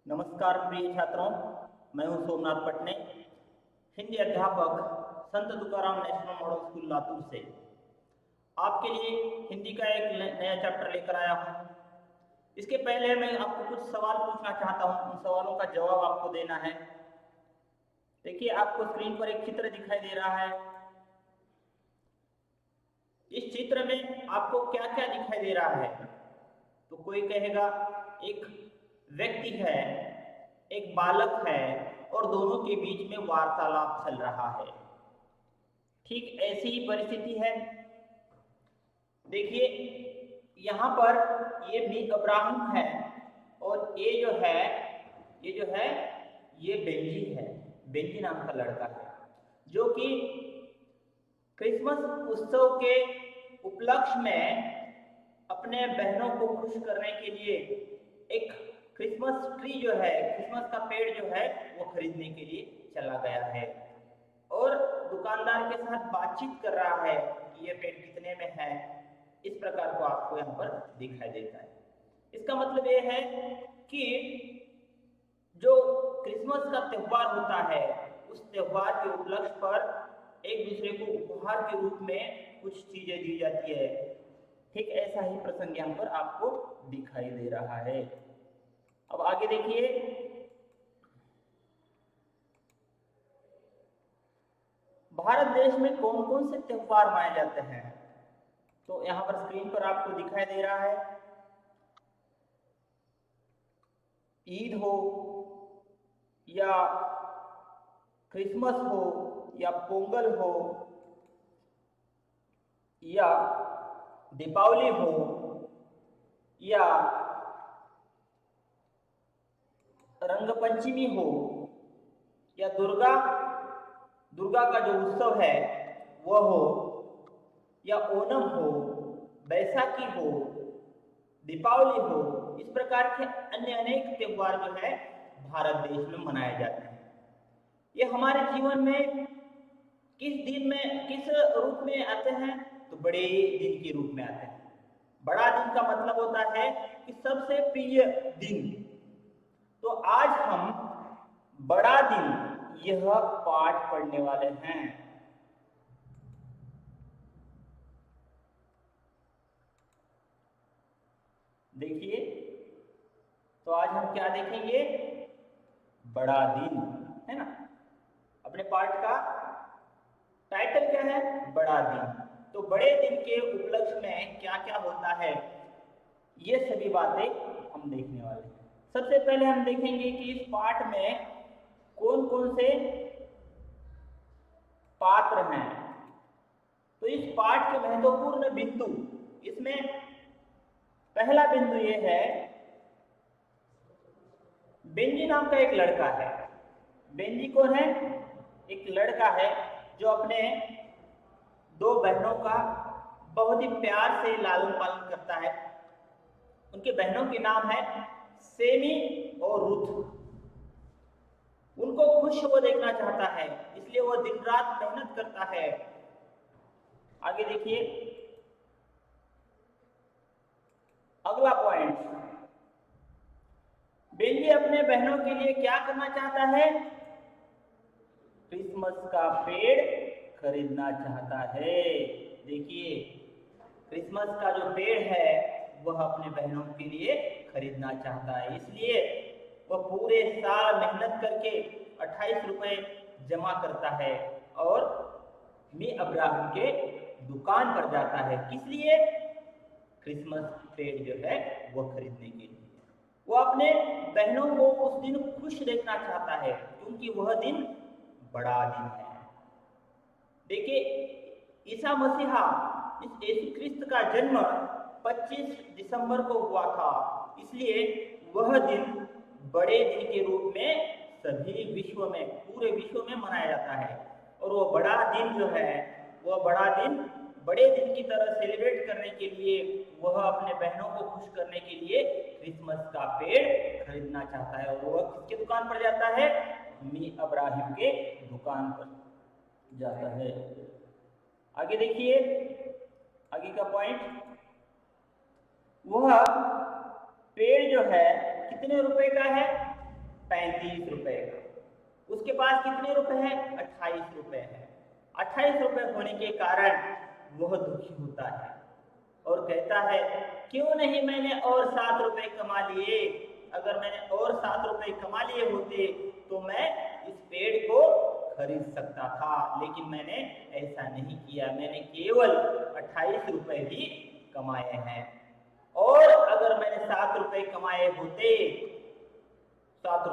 नमस्कार प्रिय छात्रों, मैं हूं सोमनाथ पटने, हिंदी अध्यापक संत Tukaram national model school Latur से आपके लिए हिंदी का एक नया चैप्टर लेकर आया हूं। इसके पहले मैं आपको कुछ सवाल पूछना चाहता हूं, उन सवालों का जवाब आपको देना है। देखिए, आपको स्क्रीन पर एक चित्र दिखाई दे रहा है। इस चित्र में आपको क्या क्या दिखाई दे रहा है? तो कोई कहेगा एक व्यक्ति है, एक बालक है और दोनों के बीच में वार्तालाप चल रहा है। ठीक ऐसी ही परिस्थिति है। देखिए, यहाँ पर ये मी अब्राहम है और ये बेंजी है। बेंजी नाम का लड़का है जो कि क्रिसमस उत्सव के उपलक्ष्य में अपने बहनों को खुश करने के लिए एक क्रिसमस ट्री क्रिसमस का पेड़ वो खरीदने के लिए चला गया है और दुकानदार के साथ बातचीत कर रहा है कि ये पेड़ कितने में है। इस प्रकार को आपको यहाँ पर दिखाई देता है। इसका मतलब ये है कि जो क्रिसमस का त्योहार होता है, उस त्योहार के उपलक्ष्य पर एक दूसरे को उपहार के रूप में कुछ चीजें दी जाती है। ठीक ऐसा ही प्रसंग यहाँ पर आपको दिखाई दे रहा है। अब आगे देखिए, भारत देश में कौन कौन से त्योहार मनाए जाते हैं? तो यहाँ पर स्क्रीन पर आपको दिखाई दे रहा है। ईद हो या क्रिसमस हो या पोंगल हो या दीपावली हो या रंगपंचमी हो या दुर्गा का जो उत्सव है वह हो या ओणम हो, बैसाखी हो, दीपावली हो, इस प्रकार के अन्य अनेक त्योहार भारत देश में मनाए जाते हैं। ये हमारे जीवन में किस रूप में आते हैं? तो बड़े दिन के रूप में आते हैं। बड़ा दिन का मतलब होता है कि सबसे प्रिय दिन। तो आज हम बड़ा दिन यह पाठ पढ़ने वाले हैं। देखिए, तो आज हम क्या देखेंगे? बड़ा दिन, है ना। अपने पाठ का टाइटल क्या है? बड़ा दिन। तो बड़े दिन के उपलक्ष्य में क्या क्या होता है, ये सभी बातें हम देखने वाले हैं। सबसे पहले हम देखेंगे कि इस पाठ में कौन कौन से पात्र हैं। तो इस पाठ के महत्वपूर्ण बिंदु, इसमें पहला बिंदु ये है, बेंजी नाम का एक लड़का है। बेंजी कौन है? एक लड़का है जो अपने दो बहनों का बहुत ही प्यार से लालन पालन करता है। उनके बहनों के नाम है सेमी और रुथ। उनको खुश वो देखना चाहता है, इसलिए वो दिन रात मेहनत करता है। आगे देखिए, अगला पॉइंट, बेंजी अपने बहनों के लिए क्या करना चाहता है? क्रिसमस का पेड़ खरीदना चाहता है। देखिए, क्रिसमस का जो पेड़ है वह अपने बहनों के लिए खरीदना चाहता है, इसलिए वह पूरे साल मेहनत करके 28 रुपए जमा करता है और मी अब्राहम के दुकान पर जाता है। किस लिए? क्रिसमस पेड़ वह खरीदने के लिए। वो अपने बहनों को उस दिन खुश देखना चाहता है क्योंकि वह दिन बड़ा दिन है। देखिए, ईसा मसीहा, इस यीशु ख्रिस्त का जन्म 25 दिसंबर को हुआ था, इसलिए वह दिन बड़े दिन के रूप में सभी पूरे विश्व में मनाया जाता है। और वो बड़ा दिन वह बड़ा दिन बड़े दिन की तरह सेलिब्रेट करने के लिए वह अपने बहनों को खुश करने के लिए क्रिसमस का पेड़ खरीदना चाहता है। और वह किसके दुकान पर जाता है? मी अब्राहिम के दुकान पर जाता है। आगे देखिए, आगे का पॉइंट, वह पेड़ कितने रुपए का है? 35 रुपए का। उसके पास कितने रुपए हैं? 28 रुपए है। 28 रुपए होने के कारण वह दुखी होता है और कहता है क्यों नहीं मैंने और 7 रुपए कमा लिए। अगर मैंने और 7 रुपए कमा लिए होते तो मैं इस पेड़ को खरीद सकता था, लेकिन मैंने ऐसा नहीं किया। मैंने केवल 28 रुपए ही कमाए हैं। और अगर मैंने 7 रुपए कमाए होते, 7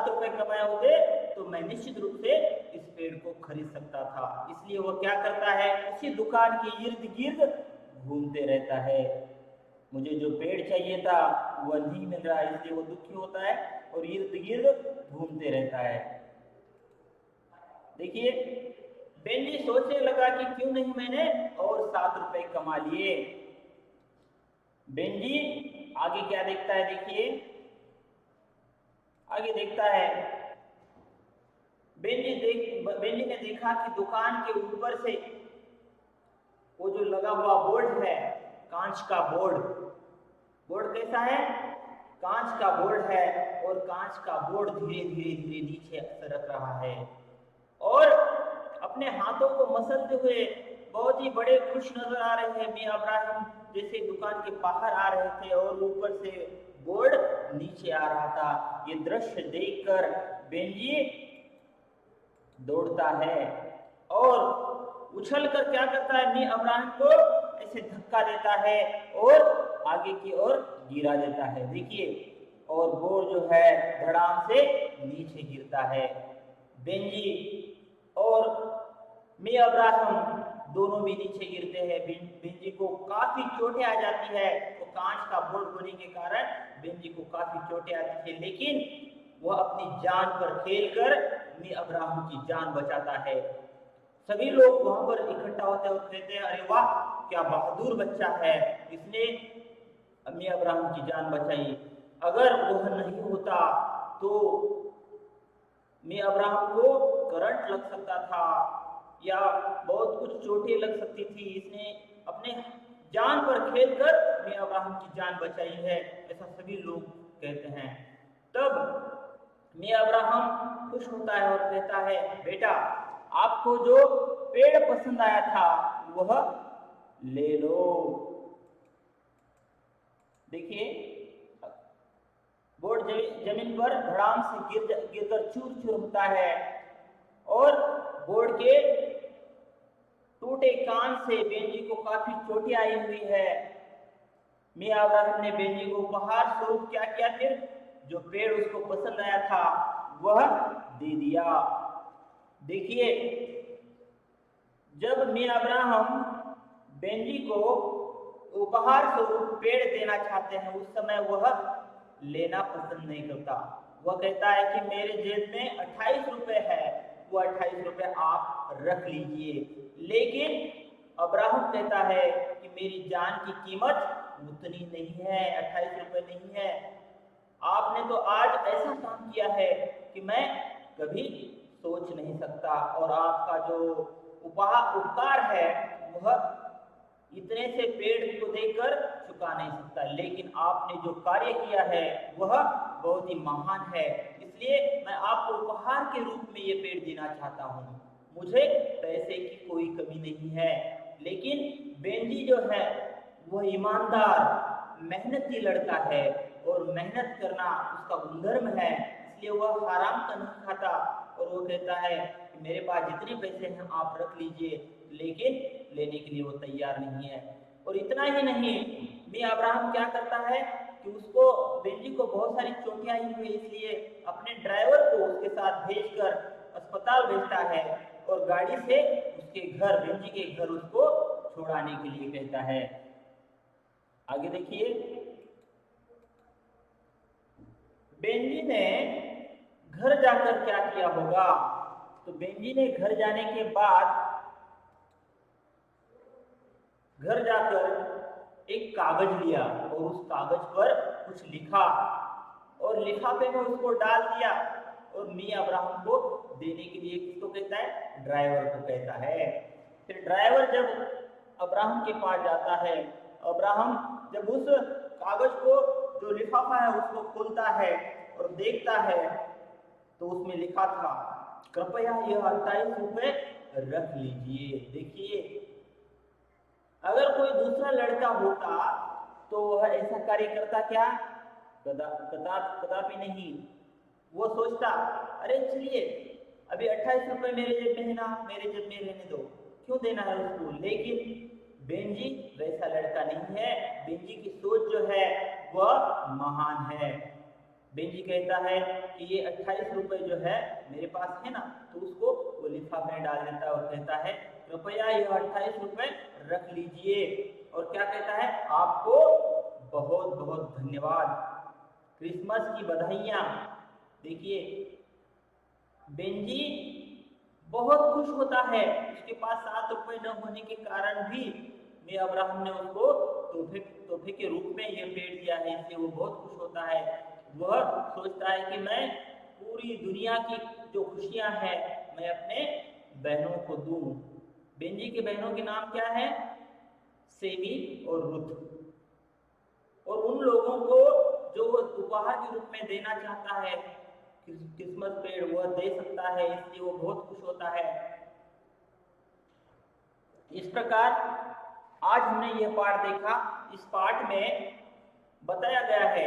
रुपए कमाए होते तो मैं निश्चित रूप से इस पेड़ को खरीद सकता था। इसलिए वह क्या करता है? उसी दुकान के इर्द गिर्द घूमते रहता है। मुझे जो पेड़ चाहिए था वह नहीं मिल रहा है, इसलिए वो दुखी होता है और इर्द गिर्द घूमते रहता है। देखिए, बेंजी सोचने लगा कि क्यों नहीं मैंने और 7 रुपए कमा लिए। बेंजी आगे क्या देखता है? देखिए, आगे देखता है बेंजी ने देखा कि दुकान के ऊपर से वो जो लगा हुआ बोर्ड है, कांच का बोर्ड कैसा है? कांच का बोर्ड है और कांच का बोर्ड धीरे धीरे नीचे सरक रहा है और अपने हाथों को मसलते हुए बहुत ही बड़े खुश नजर आ रहे हैं मियां इब्राहिम, जैसे दुकान के बाहर आ रहे थे और ऊपर से बोर्ड नीचे आ रहा था। ये दृश्य देखकर बेंजी दौड़ता है और उछलकर क्या करता है? मियां इब्राहिम को ऐसे धक्का देता है और आगे की ओर गिरा देता है। देखिए, और बोर्ड जो है धड़ाम से नीचे गिरता है। बेंजी और मियां इब्राहिम दोनों भी नीचे गिरते हैं। बेंजी को काफी चोटें आ जाती है, तो कांच का बोर्ड होने के कारण बेंजी को काफी चोटें आती है, लेकिन वह अपनी जान पर खेलकर मियां इब्राहिम की जान बचाता है। सभी लोग वहां पर इकट्ठा होते हैं और कहते हैं अरे वाह, क्या बहादुर बच्चा है, इसने मियां इब्राहिम की जान बचाई। अगर वह नहीं होता तो मियां इब्राहिम को करंट लग सकता था या बहुत कुछ चोटें लग सकती थी। इसने अपने जान पर खेलकर मियां इब्राहिम की जान बचाई है, ऐसा सभी लोग कहते हैं। तब मियां इब्राहिम खुश होता है और कहता है बेटा, आपको जो पेड़ पसंद आया था वह ले लो। देखिए, बोर्ड जमीन पर धड़ाम से गिरकर चूर चूर होता है और बोर्ड के टूटे कान से बेंजी को काफी चोटें आई हुई है। मियां इब्राहिम ने बेंजी को उपहार स्वरूप क्या किया? फिर जो पेड़ उसको पसंद आया था वह दे दिया। देखिए, जब मियां इब्राहिम बेंजी को उपहार स्वरूप पेड़ देना चाहते हैं उस समय वह लेना पसंद नहीं करता। वह कहता है कि मेरे जेब में 28 रुपए है, वो 28 रुपए आप रख लीजिए। लेकिन इब्राहिम कहता है कि मेरी जान की कीमत उतनी नहीं है, 28 रुपए नहीं है। आपने तो आज ऐसा काम किया है कि मैं कभी सोच नहीं सकता, और आपका जो उपकार है वह इतने से पेड़ को देकर चुका नहीं सकता, लेकिन आपने जो कार्य किया है वह बहुत ही महान है, इसलिए मैं आपको उपहार के रूप में ये पेड़ देना चाहता हूँ। मुझे पैसे की कोई कमी नहीं है। लेकिन बेंजी जो है वह ईमानदार मेहनती लड़का है और मेहनत करना उसका गुणधर्म है, इसलिए वह हराम का नहीं खाता और वो कहता है कि मेरे पास जितने पैसे हैं आप रख लीजिए, लेकिन लेने के लिए वो तैयार नहीं है। और इतना ही नहीं, मियां इब्राहिम क्या करता है कि उसको बेंजी को बहुत सारी चोटें आई हुई, इसलिए अपने ड्राइवर को उसके साथ भेजकर अस्पताल भेजता है और गाड़ी से उसके घर, बेंजी के घर उसको छोड़ाने के लिए कहता है। आगे देखिए, बेंजी ने घर जाकर क्या किया होगा? तो बेंजी ने घर जाने के बाद घर जाकर एक कागज लिया और उस कागज पर कुछ लिखा और लिफाफे में उसको डाल दिया और मियां इब्राहिम को देने के लिए किसको कहता है? ड्राइवर को कहता है। फिर ड्राइवर जब इब्राहिम के पास जाता है, इब्राहिम जब उस कागज को, जो लिफाफा है, उसको खोलता है और जब देखता है तो उसमें लिखा था कृपया यह 28 रुपए रख लीजिए। देखिए, अगर कोई दूसरा लड़का होता तो वह ऐसा कार्य करता क्या? कदापि नहीं। वो सोचता अरे चलिए अभी 28 रुपए मेरे जेब में है ना, मेरे जेब में रहने दो, क्यों देना है उसको। लेकिन बेंजी वैसा लड़का नहीं है। बेंजी की सोच जो है वह महान है। बेंजी कहता है कि ये 28 रुपए जो है मेरे पास है ना, तो उसको वो लिफाफे में डाल देता है और कहता है कृपया यह 28 रुपए रख लीजिए। और क्या कहता है? आपको बहुत बहुत धन्यवाद, क्रिसमस की बधाइयां। देखिए, बेंजी बहुत खुश होता है। उसके पास 7 रुपए न होने के कारण भी मैं अब्राहम ने उसको तोहफे के रूप में यह पेड़ दिया है, इसलिए वो बहुत खुश होता है। वह सोचता है कि मैं पूरी दुनिया की जो खुशियां हैं मैं अपने बहनों को दूं। बेंजी के बहनों के नाम क्या है? सेमी और रुथ। और उन लोगों को जो वो उपहार के रूप में देना चाहता है क्रिसमस पेड़, वह दे सकता है, इसलिए वो बहुत खुश होता है। इस प्रकार आज हमने यह पाठ देखा। इस पाठ में बताया गया है,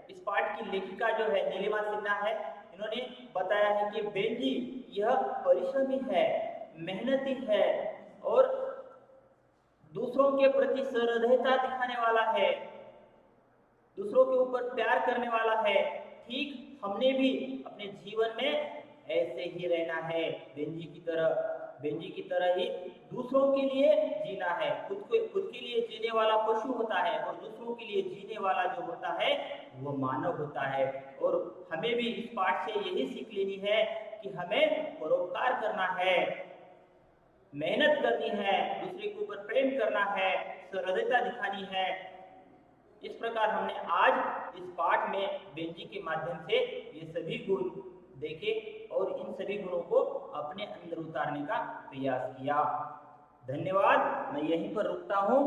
इस पाठ की लेखिका जो है नीलिमा सिन्हा है, इन्होंने बताया है कि बेंजी यह परिश्रमी है, मेहनती है और दूसरों के प्रति सहृदयता दिखाने वाला है, दूसरों के ऊपर प्यार करने वाला है। ठीक हमने भी अपने जीवन में ऐसे ही रहना है, बेंजी की तरह ही दूसरों के लिए जीना है। खुद के लिए जीने वाला पशु होता है और दूसरों के लिए जीने वाला जो होता है वो मानव होता है। और हमें भी इस पाठ से यही सीख लेनी है कि हमें परोपकार करना है, मेहनत करनी है, दूसरे के ऊपर प्रेम करना है, सहृदयता दिखानी है। इस प्रकार हमने आज इस पाठ में बेंजी के माध्यम से ये सभी गुण देखे और इन सभी गुणों को अपने अंदर उतारने का प्रयास किया। धन्यवाद। मैं यहीं पर रुकता हूँ।